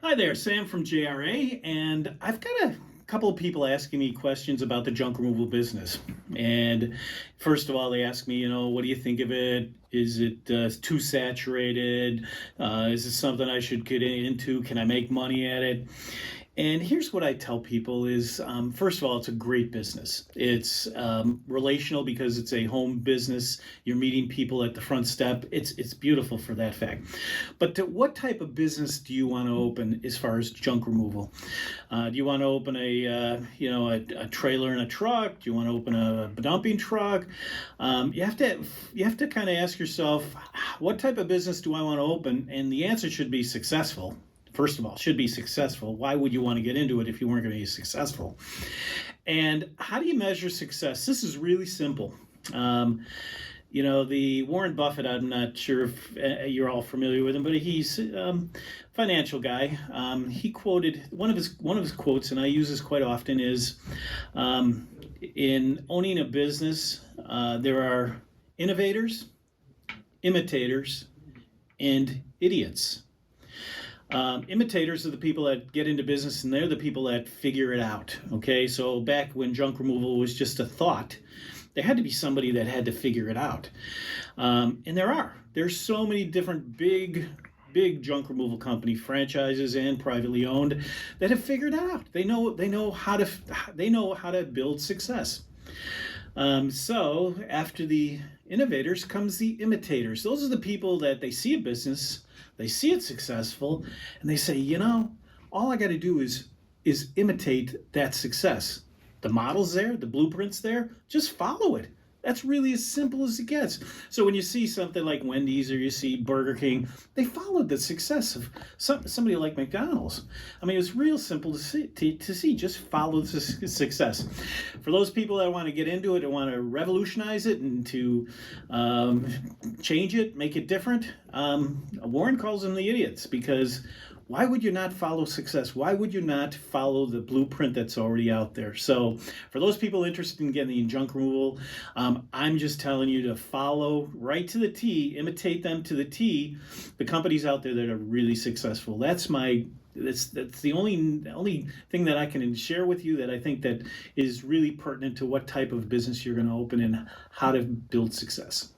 Hi there, Sam from JRA, and I've got a couple of people asking me questions about the junk removal business. And first of all, they ask me, what do you think of it? Is it too saturated? Is it something I should get into? Can I make money at it? And here's what I tell people is, first of all, it's a great business. It's relational because it's a home business. You're meeting people at the front step. It's beautiful for that fact. But what type of business do you want to open as far as junk removal? Do you want to open a trailer and a truck? Do you want to open a dumping truck? You have to kind of ask yourself, what type of business do I want to open? And the answer should be successful. First of all, should be successful. Why would you want to get into it if you weren't going to be successful? And how do you measure success? This is really simple. The Warren Buffett, I'm not sure if you're all familiar with him, but he's a financial guy. He quoted one of his quotes, and I use this quite often, is in owning a business, there are innovators, imitators, and idiots. Imitators are the people that get into business, and they're the people that figure it out. Okay, so back when junk removal was just a thought, there had to be somebody that had to figure it out. And there's so many different big junk removal company franchises and privately owned that have figured it out. They know how to build success. So after the innovators comes the imitators. Those are the people that they see a business, they see it successful, and they say, all I got to do is imitate that success. The model's there, the blueprint's there, just follow it. That's really as simple as it gets. So when you see something like Wendy's or you see Burger King, they followed the success of somebody like McDonald's. I mean, it's real simple to see. Just follow the success. For those people that want to get into it and want to revolutionize it and to change it, make it different, Warren calls them the idiots because why would you not follow success? Why would you not follow the blueprint that's already out there? So for those people interested in getting the junk removal, I'm just telling you to follow right to the T, imitate them to the T, the companies out there that are really successful. That's the only thing that I can share with you that I think that is really pertinent to what type of business you're going to open and how to build success.